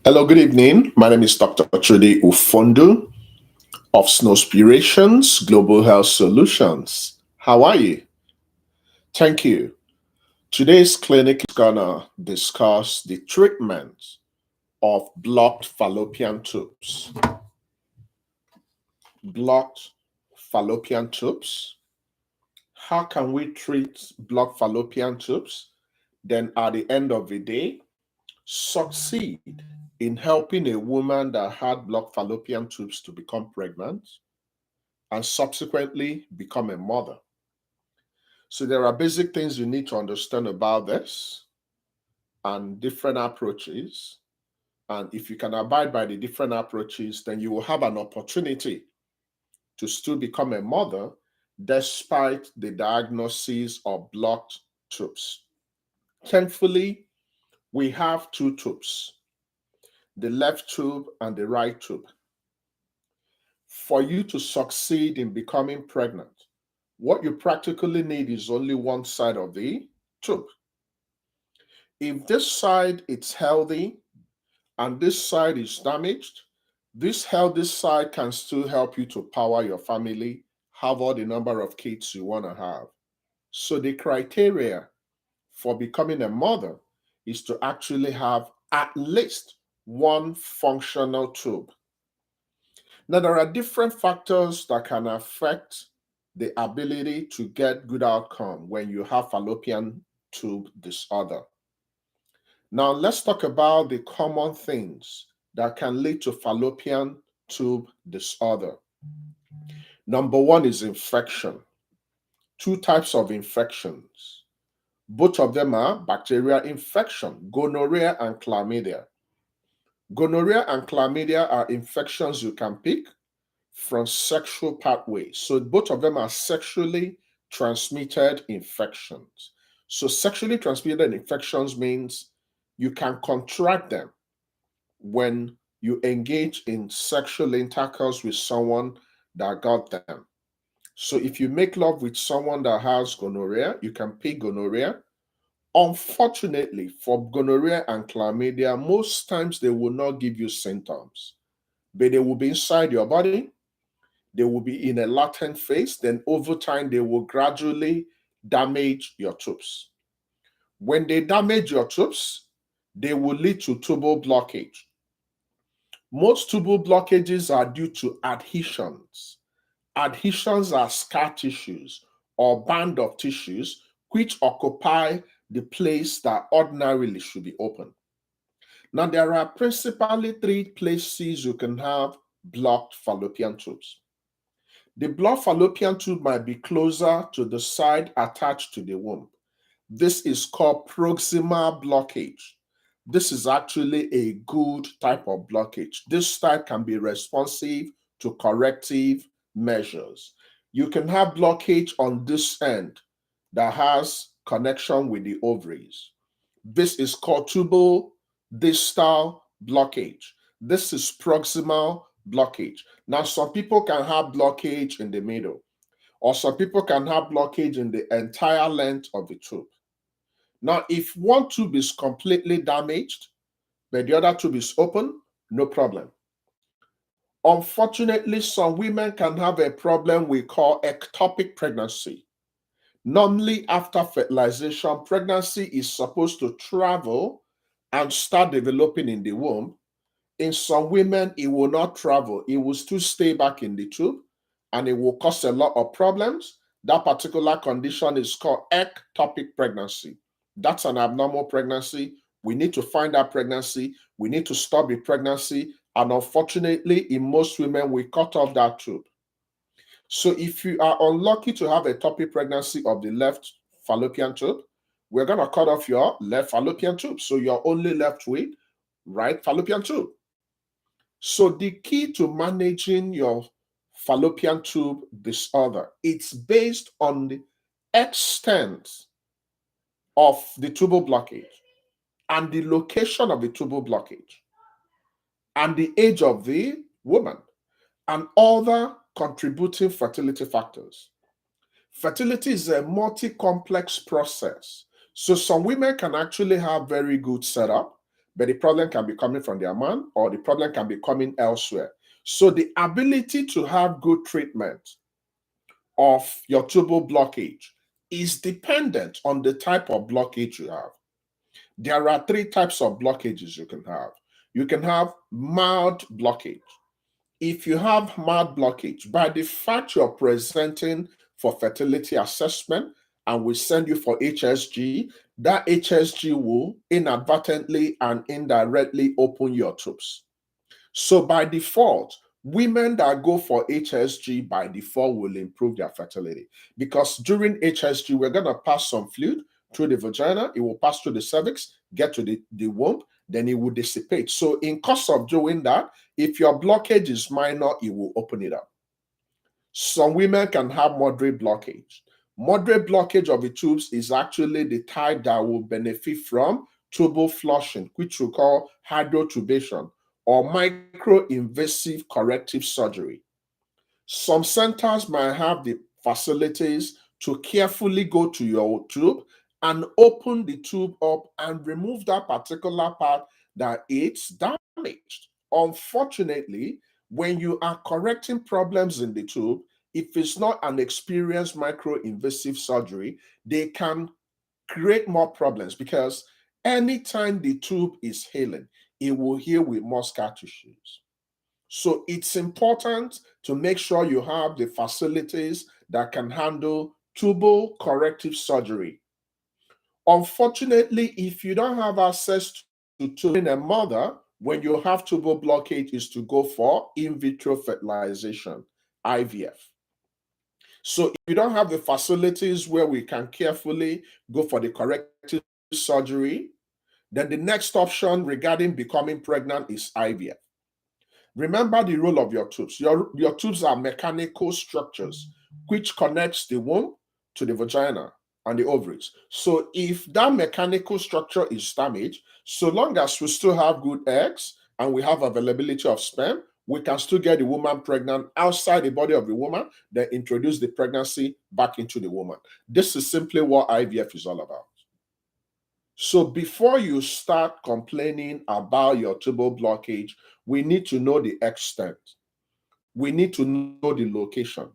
Hello, good evening. My name is Dr. Chudi Ufondu of Snowspirations Global Health Solutions. How are you? Thank you. Today's clinic is gonna discuss the treatment of blocked fallopian tubes. Blocked fallopian tubes. How can we treat blocked fallopian tubes? Then at the end of the day, succeed in helping a woman that had blocked fallopian tubes to become pregnant and subsequently become a mother. So there are basic things you need to understand about this and different approaches. And if you can abide by the different approaches, then you will have an opportunity to still become a mother despite the diagnosis of blocked tubes. Thankfully, we have two tubes, the left tube and the right tube. For you to succeed in becoming pregnant, what you practically need is only one side of the tube. If this side is healthy and this side is damaged, this healthy side can still help you to power your family, have all the number of kids you want to have. So the criteria for becoming a mother is to actually have at least one functional tube. Now, there are different factors that can affect the ability to get good outcome when you have fallopian tube disorder. Now, let's talk about the common things that can lead to fallopian tube disorder. Number one is infection. Two types of infections. Both of them are bacterial infection, gonorrhea and chlamydia. Gonorrhea and chlamydia are infections you can pick from sexual pathways. So both of them are sexually transmitted infections. So sexually transmitted infections means you can contract them when you engage in sexual intercourse with someone that got them. So if you make love with someone that has gonorrhea, you can pick gonorrhea. Unfortunately, for gonorrhea and chlamydia, most times they will not give you symptoms, but they will be inside your body. They will be in a latent phase. Then over time, they will gradually damage your tubes. When they damage your tubes, they will lead to tubal blockage. Most tubal blockages are due to adhesions. Adhesions are scar tissues or band of tissues which occupy the place that ordinarily should be open. Now, there are principally three places you can have blocked fallopian tubes. The blocked fallopian tube might be closer to the side attached to the womb. This is called proximal blockage. This is actually a good type of blockage. This type can be responsive to corrective measures. You can have blockage on this end that has connection with the ovaries. This is called tubal distal blockage. This is proximal blockage. Now, some people can have blockage in the middle, or some people can have blockage in the entire length of the tube. Now, if one tube is completely damaged, but the other tube is open, no problem. Unfortunately, some women can have a problem we call ectopic pregnancy. Normally, after fertilization, pregnancy is supposed to travel and start developing in the womb. In some women, it will not travel. It will still stay back in the tube and it will cause a lot of problems. That particular condition is called ectopic pregnancy. That's an abnormal pregnancy. We need to find that pregnancy. We need to stop the pregnancy. And unfortunately, in most women, we cut off that tube. So if you are unlucky to have a ectopic pregnancy of the left fallopian tube, we're going to cut off your left fallopian tube. So you're only left with right fallopian tube. So the key to managing your fallopian tube disorder, it's based on the extent of the tubal blockage and the location of the tubal blockage and the age of the woman and other contributing fertility factors. Fertility is a multi-complex process. So some women can actually have very good setup, but the problem can be coming from their man or the problem can be coming elsewhere. So the ability to have good treatment of your tubal blockage is dependent on the type of blockage you have. There are three types of blockages you can have. You can have mild blockage. If you have mild blockage, by the fact you're presenting for fertility assessment and we send you for HSG, that HSG will inadvertently and indirectly open your tubes. So by default, women that go for HSG by default will improve their fertility because during HSG, we're going to pass some fluid through the vagina, it will pass through the cervix, get to the womb, then it will dissipate. So in course of doing that, if your blockage is minor, it will open it up. Some women can have moderate blockage. Moderate blockage of the tubes is actually the type that will benefit from tubal flushing, which we call hydrotubation or micro-invasive corrective surgery. Some centers might have the facilities to carefully go to your tube and open the tube up and remove that particular part that it's damaged. Unfortunately, when you are correcting problems in the tube, if it's not an experienced micro-invasive surgery, they can create more problems because anytime the tube is healing, it will heal with more scar tissues. So it's important to make sure you have the facilities that can handle tubal corrective surgery. Unfortunately, if you don't have access to tubal, a mother, when you have tubal blockage, is to go for in vitro fertilization, IVF. So if you don't have the facilities where we can carefully go for the corrective surgery, then the next option regarding becoming pregnant is IVF. Remember the role of your tubes. Your tubes are mechanical structures which connects the womb to the vagina and the ovaries. So if that mechanical structure is damaged, so long as we still have good eggs and we have availability of sperm, we can still get the woman pregnant outside the body of the woman, then introduce the pregnancy back into the woman. This is simply what IVF is all about. So before you start complaining about your tubal blockage, we need to know the extent. We need to know the location.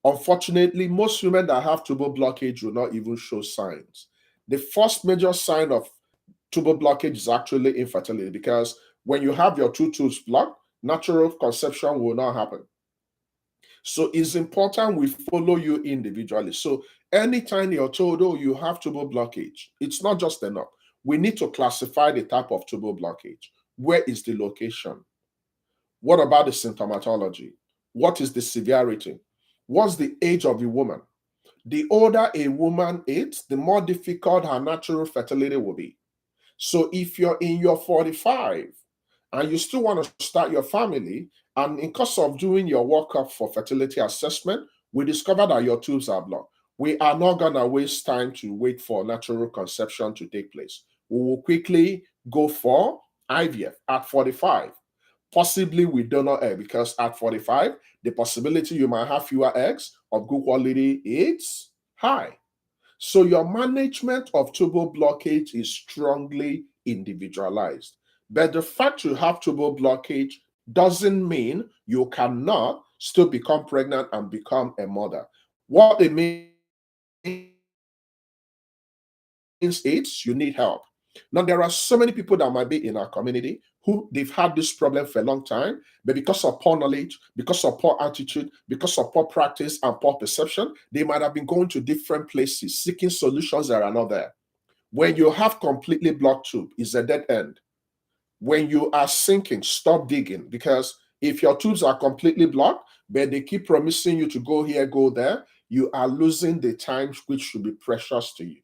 Unfortunately, most women that have tubal blockage will not even show signs. The first major sign of tubal blockage is actually infertility because when you have your two tubes blocked, natural conception will not happen. So it's important we follow you individually. So anytime you're told, oh, you have tubal blockage, it's not just enough. We need to classify the type of tubal blockage. Where is the location? What about the symptomatology? What is the severity? What's the age of the woman? The older a woman is, the more difficult her natural fertility will be. So if you're in your 45 and you still want to start your family, and in course of doing your workup for fertility assessment, we discover that your tubes are blocked. We are not going to waste time to wait for natural conception to take place. We will quickly go for IVF at 45, possibly with donor egg, because at 45, the possibility you might have fewer eggs of good quality is high. So your management of tubal blockage is strongly individualized. But the fact you have tubal blockage doesn't mean you cannot still become pregnant and become a mother. What it means is you need help. Now, there are so many people that might be in our community who they've had this problem for a long time, but because of poor knowledge, because of poor attitude, because of poor practice and poor perception, they might have been going to different places, seeking solutions that are not there. When you have completely blocked tube, it's a dead end. When you are sinking, stop digging, because if your tubes are completely blocked, but they keep promising you to go here, go there, you are losing the time which should be precious to you.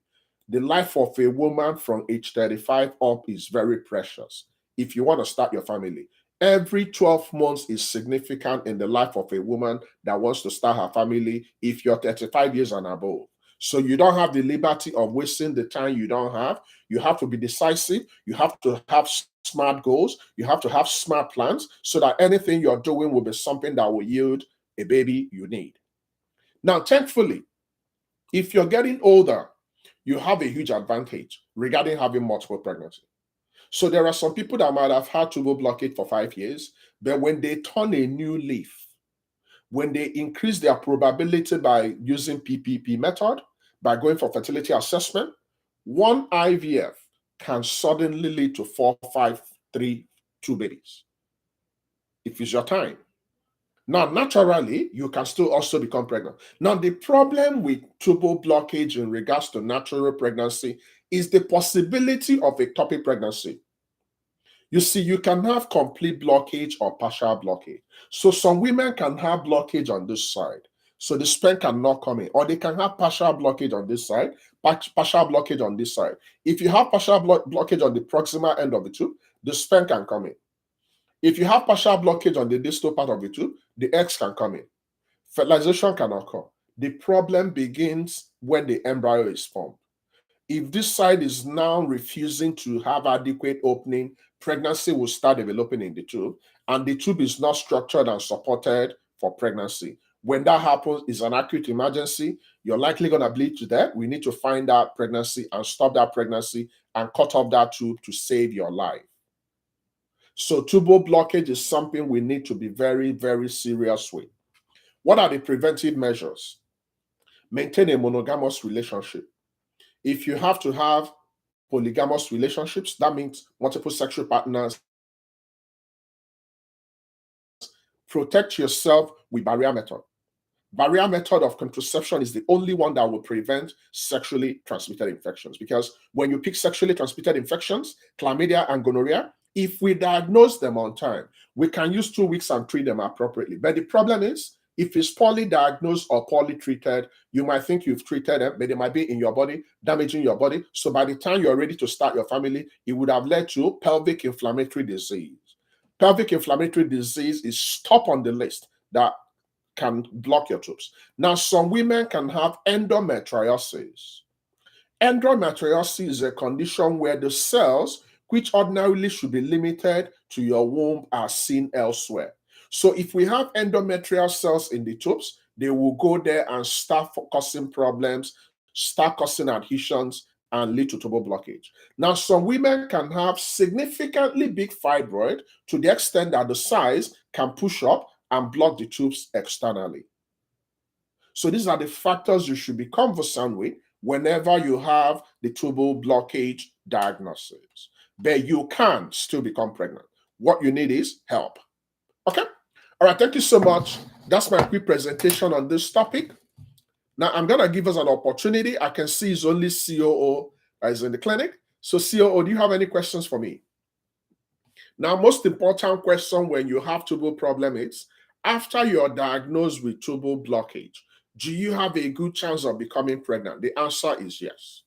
The life of a woman from age 35 up is very precious. If you want to start your family, every 12 months is significant in the life of a woman that wants to start her family if you're 35 years and above. So you don't have the liberty of wasting the time you don't have. You have to be decisive. You have to have smart goals. You have to have smart plans so that anything you're doing will be something that will yield a baby you need. Now, thankfully, if you're getting older, you have a huge advantage regarding having multiple pregnancy. So there are some people that might have had tubal blockage for 5 years, but when they turn a new leaf, when they increase their probability by using PPP method, by going for fertility assessment, one IVF can suddenly lead to 4, 5, 3, 2 babies. If it's your time. Now, naturally, you can still also become pregnant. Now, the problem with tubal blockage in regards to natural pregnancy is the possibility of ectopic pregnancy. You see, you can have complete blockage or partial blockage. So some women can have blockage on this side. So the sperm cannot come in. Or they can have partial blockage on this side, partial blockage on this side. If you have partial blockage on the proximal end of the tube, the sperm can come in. If you have partial blockage on the distal part of the tube, the eggs can come in. Fertilization can occur. The problem begins when the embryo is formed. If this side is now refusing to have adequate opening, pregnancy will start developing in the tube, and the tube is not structured and supported for pregnancy. When that happens, it's an acute emergency. You're likely going to bleed to death. We need to find that pregnancy and stop that pregnancy and cut off that tube to save your life. So tubal blockage is something we need to be very, very serious with. What are the preventive measures? Maintain a monogamous relationship. If you have to have polygamous relationships, that means multiple sexual partners. Protect yourself with barrier method. Barrier method of contraception is the only one that will prevent sexually transmitted infections, because when you pick sexually transmitted infections, chlamydia and gonorrhea, if we diagnose them on time, we can use 2 weeks and treat them appropriately. But the problem is, if it's poorly diagnosed or poorly treated, you might think you've treated them, but they might be in your body, damaging your body. So by the time you're ready to start your family, it would have led to pelvic inflammatory disease. Pelvic inflammatory disease is top on the list that can block your tubes. Now, some women can have endometriosis. Endometriosis is a condition where the cells, which ordinarily should be limited to your womb, are seen elsewhere. So if we have endometrial cells in the tubes, they will go there and start causing problems, start causing adhesions, and lead to tubal blockage. Now, some women can have significantly big fibroid to the extent that the size can push up and block the tubes externally. So these are the factors you should be conversant with whenever you have the tubal blockage diagnosis. But you can still become pregnant. What you need is help. Okay? All right, thank you so much. That's my quick presentation on this topic. Now, I'm going to give us an opportunity. I can see it's only COO that is in the clinic. So, COO, do you have any questions for me? Now, most important question when you have tubal problem is, after you're diagnosed with tubal blockage, do you have a good chance of becoming pregnant? The answer is yes.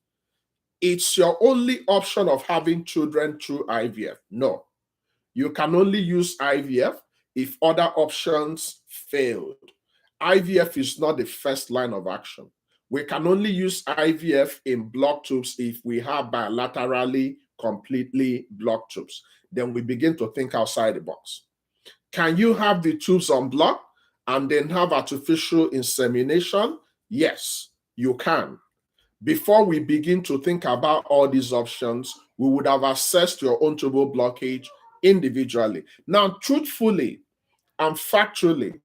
It's your only option of having children through IVF. No. You can only use IVF if other options failed. IVF is not the first line of action. We can only use IVF in blocked tubes if we have bilaterally completely blocked tubes. Then we begin to think outside the box. Can you have the tubes unblocked and then have artificial insemination? Yes, you can. Before we begin to think about all these options, we would have assessed your own tubal blockage individually. Now, truthfully and factually,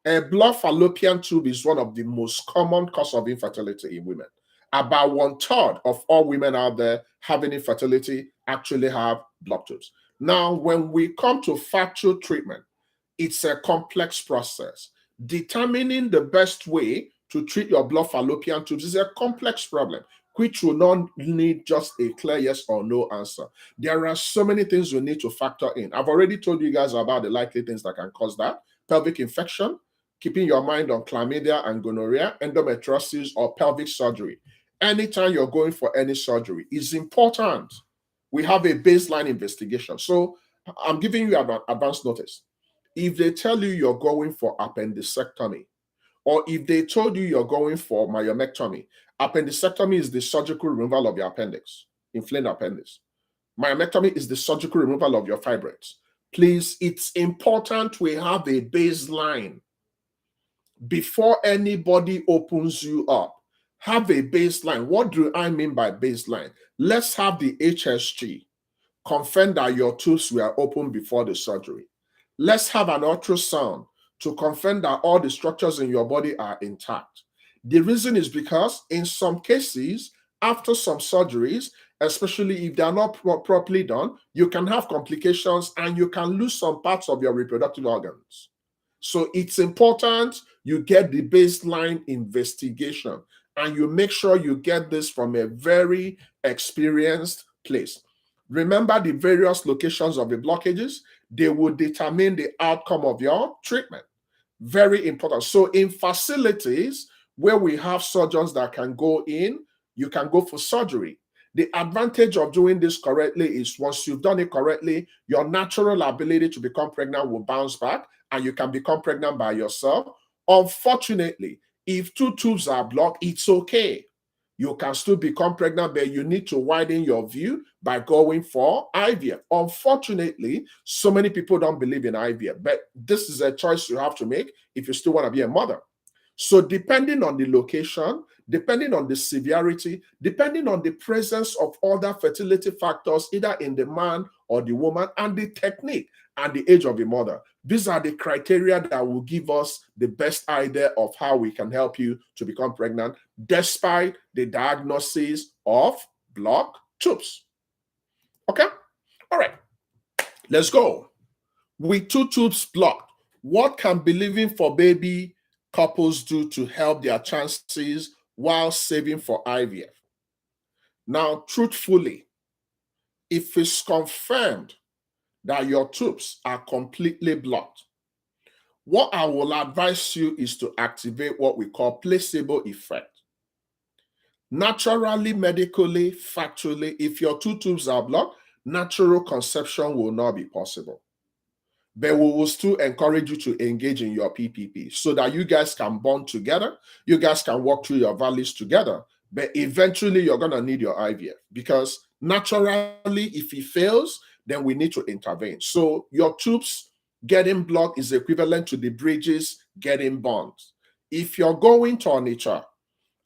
a blocked fallopian tube is one of the most common cause of infertility in women. About 1/3 of all women out there having infertility actually have blocked tubes. Now, when we come to factual treatment, it's a complex process. Determining the best way to treat your blocked fallopian tubes is a complex problem, which will not need just a clear yes or no answer. There are so many things you need to factor in. I've already told you guys about the likely things that can cause that. Pelvic infection, keeping your mind on chlamydia and gonorrhea, endometriosis, or pelvic surgery. Anytime you're going for any surgery, it's important we have a baseline investigation. So I'm giving you an advance notice. If they tell you you're going for appendicectomy, or if they told you you're going for myomectomy, appendicectomy is the surgical removal of your appendix, inflamed appendix. Myomectomy is the surgical removal of your fibroids. Please, it's important we have a baseline before anybody opens you up. Have a baseline. What do I mean by baseline? Let's have the HSG. confirm that your tubes were open before the surgery. Let's have an ultrasound to confirm that all the structures in your body are intact. The reason is because in some cases, after some surgeries, especially if they are not properly done, you can have complications and you can lose some parts of your reproductive organs. So it's important you get the baseline investigation and you make sure you get this from a very experienced place. Remember the various locations of the blockages, they will determine the outcome of your treatment. Very important. So in facilities where we have surgeons that can go in, you can go for surgery. The advantage of doing this correctly is once you've done it correctly, your natural ability to become pregnant will bounce back and you can become pregnant by yourself. Unfortunately, if two tubes are blocked, it's okay. You can still become pregnant, but you need to widen your view by going for IVF. Unfortunately, so many people don't believe in IVF, but this is a choice you have to make if you still want to be a mother. So depending on the location, depending on the severity, depending on the presence of other fertility factors, either in the man or the woman, and the technique and the age of the mother, these are the criteria that will give us the best idea of how we can help you to become pregnant, despite the diagnosis of blocked tubes. Okay? All right. Let's go. With two tubes blocked, what can believing for baby couples do to help their chances while saving for IVF? Now, truthfully, if it's confirmed that your tubes are completely blocked, what I will advise you is to activate what we call placebo effect. Naturally, medically, factually, if your two tubes are blocked, natural conception will not be possible. But we will still encourage you to engage in your PPP so that you guys can bond together. You guys can walk through your valleys together. But eventually, you're going to need your IVF because naturally, if it fails, then we need to intervene. So your tubes getting blocked is equivalent to the bridges getting burnt. If you're going to Onitsha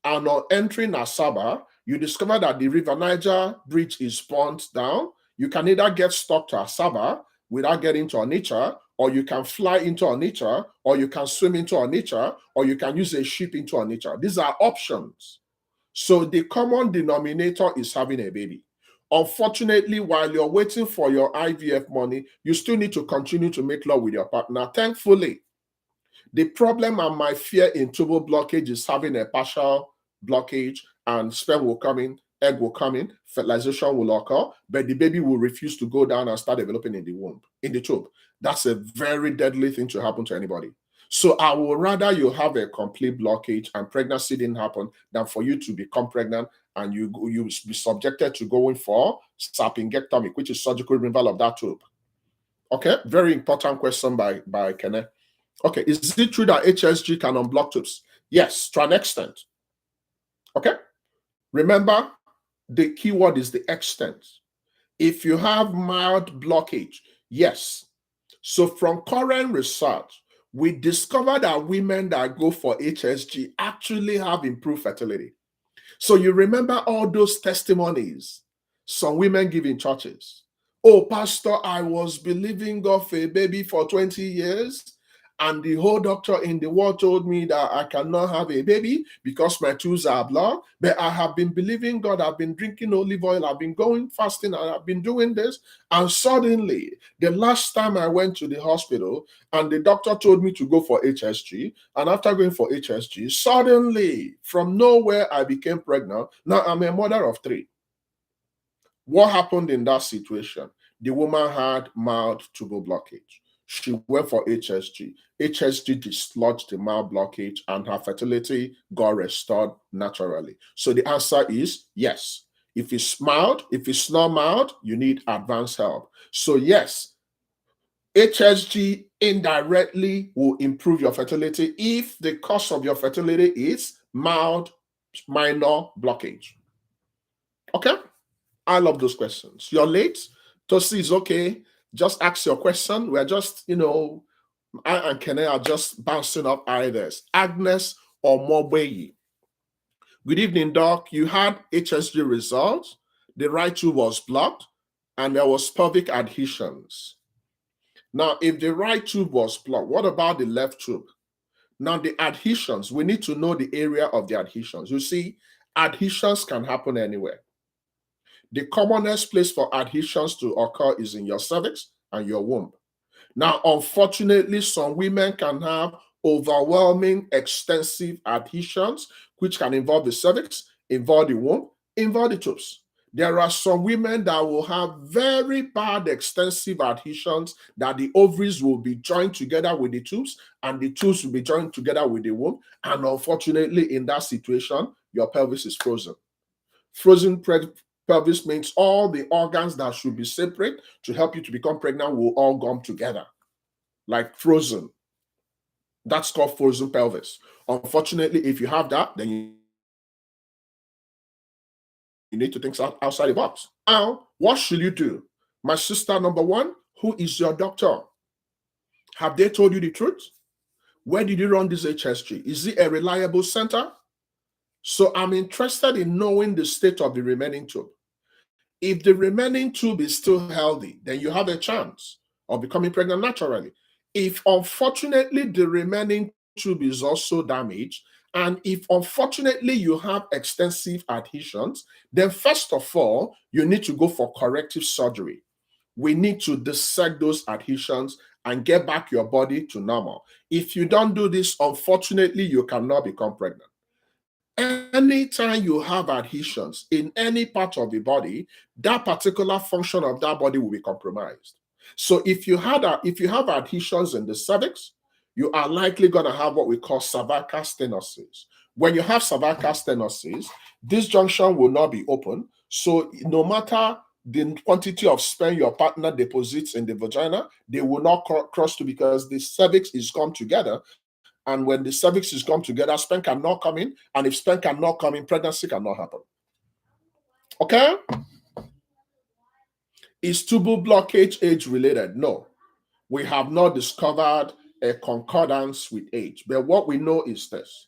and on entering Asaba, you discover that the River Niger bridge is burnt down, you can either get stuck to Asaba without getting to Onitsha, or you can fly into Onitsha, or you can swim into Onitsha, or you can use a ship into Onitsha. These are options. So the common denominator is having a baby. Unfortunately, while you're waiting for your IVF money, you still need to continue to make love with your partner. Thankfully, the problem and my fear in tubal blockage is having a partial blockage and sperm will come in, egg will come in, fertilization will occur, but the baby will refuse to go down and start developing in the womb, in the tube. That's a very deadly thing to happen to anybody. So I would rather you have a complete blockage and pregnancy didn't happen than for you to become pregnant and you be subjected to going for sapingectomy, which is surgical removal of that tube. Okay, very important question by Kenneth. Okay, is it true that HSG can unblock tubes? Yes, to an extent. Okay, remember the keyword is the extent. If you have mild blockage, yes. So from current research, we discovered that women that go for HSG actually have improved fertility. So you remember all those testimonies some women give in churches. Oh, Pastor, I was believing God for a baby for 20 years. And the whole doctor in the world told me that I cannot have a baby because my tubes are blocked. But I have been believing God. I've been drinking olive oil. I've been going fasting. And I've been doing this. And suddenly, the last time I went to the hospital and the doctor told me to go for HSG. And after going for HSG, suddenly, from nowhere, I became pregnant. Now I'm a mother of 3. What happened in that situation? The woman had mild tubal blockage. She went for HSG. HSG dislodged the mild blockage and her fertility got restored naturally. So the answer is yes. If it's mild, if it's not mild, you need advanced help. So yes, HSG indirectly will improve your fertility if the cause of your fertility is mild, minor blockage. Okay? I love those questions. You're late. Tosi is okay. Just ask your question. We're just, I and Kene are just bouncing up ideas. Agnes or Mobeyi. Good evening, Doc. You had HSG results. The right tube was blocked. and there was pelvic adhesions. Now, if the right tube was blocked, what about the left tube? Now, the adhesions, we need to know the area of the adhesions. You see, adhesions can happen anywhere. The commonest place for adhesions to occur is in your cervix and your womb. Now, unfortunately, some women can have overwhelming, extensive adhesions, which can involve the cervix, involve the womb, involve the tubes. There are some women that will have very bad, extensive adhesions that the ovaries will be joined together with the tubes, and the tubes will be joined together with the womb. And unfortunately, in that situation, your pelvis is frozen. Frozen pelvis means all the organs that should be separate to help you to become pregnant will all come together, like frozen. That's called frozen pelvis. Unfortunately, if you have that, then you need to think outside the box. Now, what should you do? My sister, number one, who is your doctor? Have they told you the truth? Where did you run this HSG? Is it a reliable center? So I'm interested in knowing the state of the remaining tube. If the remaining tube is still healthy, then you have a chance of becoming pregnant naturally. If unfortunately the remaining tube is also damaged, and if unfortunately you have extensive adhesions, then first of all, you need to go for corrective surgery. We need to dissect those adhesions and get back your body to normal. If you don't do this, unfortunately, you cannot become pregnant. Anytime you have adhesions in any part of the body, that particular function of that body will be compromised. So if you have adhesions in the cervix, you are likely going to have what we call cervical stenosis. When you have cervical stenosis, this junction will not be open. So no matter the quantity of sperm your partner deposits in the vagina, they will not cross to, because the cervix is come together. And when the cervix is come together, sperm cannot come in. And if sperm cannot come in, pregnancy cannot happen. Okay? Is tubal blockage age-related? No. We have not discovered a concordance with age. But what we know is this.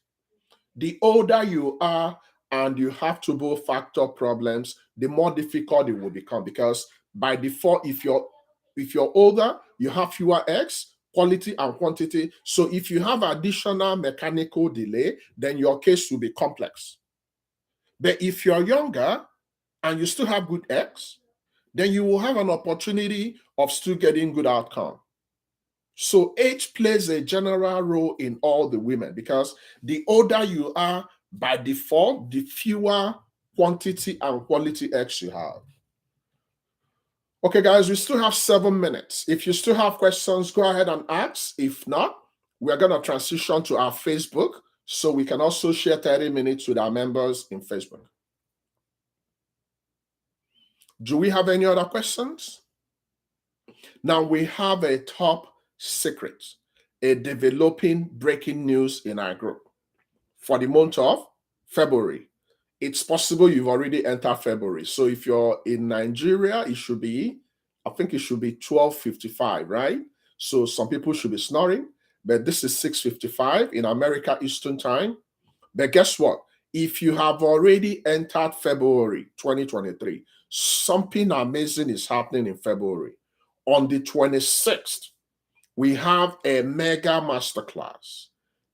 The older you are and you have tubal factor problems, the more difficult it will become. Because by default, if you're older, you have fewer eggs, quality and quantity. So if you have additional mechanical delay, then your case will be complex. But if you're younger and you still have good eggs, then you will have an opportunity of still getting good outcome. So age plays a general role in all the women, because the older you are, by default, the fewer quantity and quality eggs you have. Okay, guys, we still have 7 minutes. If you still have questions, go ahead and ask. If not, we're going to transition to our Facebook, so we can also share 30 minutes with our members in Facebook. Do we have any other questions? Now, we have a top secret, a developing breaking news in our group for the month of February. It's possible you've already entered February. So if you're in Nigeria, I think it should be 12:55, right? So some people should be snoring, but this is 6:55 in America Eastern Time. But guess what? If you have already entered February 2023, something amazing is happening in February. On the 26th, we have a mega masterclass.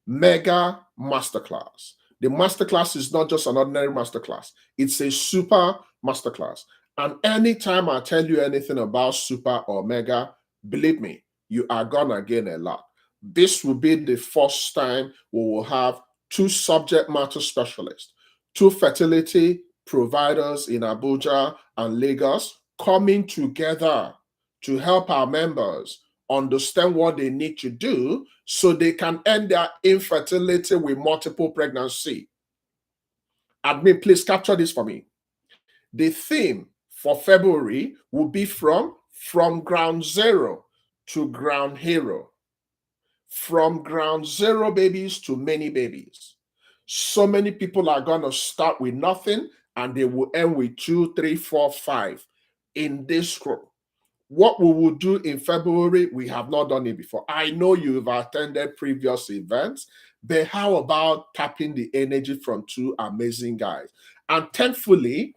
Mega masterclass. The masterclass is not just an ordinary masterclass. It's a super masterclass. And anytime I tell you anything about super or mega, believe me, you are gonna gain a lot. This will be the first time we will have 2 subject matter specialists, 2 fertility providers in Abuja and Lagos coming together to help our members understand what they need to do so they can end their infertility with multiple pregnancy. Admin, please capture this for me. The theme for February will be from ground zero to ground hero. From ground zero babies to many babies. So many people are going to start with nothing and they will end with 2, 3, 4, 5 in this group. What we will do in February, we have not done it before. I know you've attended previous events, but how about tapping the energy from 2 amazing guys? And thankfully,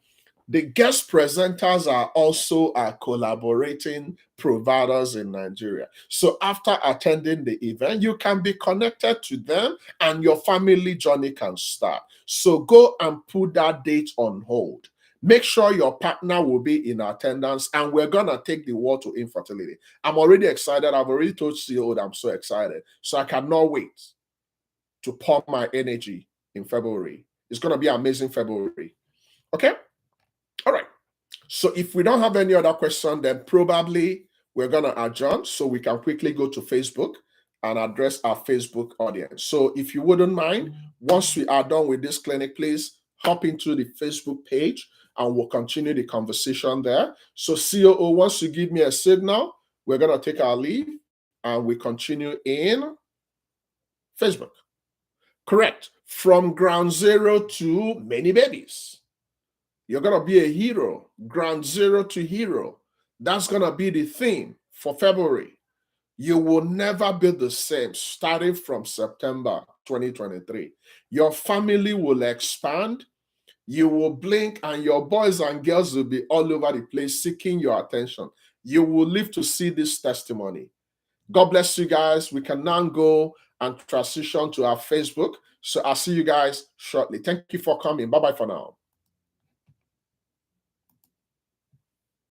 The guest presenters are also our collaborating providers in Nigeria. So after attending the event, you can be connected to them and your family journey can start. So go and put that date on hold. Make sure your partner will be in attendance, and we're going to take the word to infertility. I'm already excited. I've already told CEO that I'm so excited. So I cannot wait to pour my energy in February. It's going to be an amazing February. Okay? All right. So if we don't have any other question, then probably we're going to adjourn so we can quickly go to Facebook and address our Facebook audience. So if you wouldn't mind, once we are done with this clinic, please hop into the Facebook page and we'll continue the conversation there. So COO, once you give me a signal, we're going to take our leave and we continue in Facebook. Correct. From ground zero to many babies. You're going to be a hero. Ground zero to hero. That's going to be the theme for February. You will never be the same starting from September 2023. Your family will expand. You will blink and your boys and girls will be all over the place seeking your attention. You will live to see this testimony. God bless you guys. We can now go and transition to our Facebook. So I'll see you guys shortly. Thank you for coming. Bye-bye for now.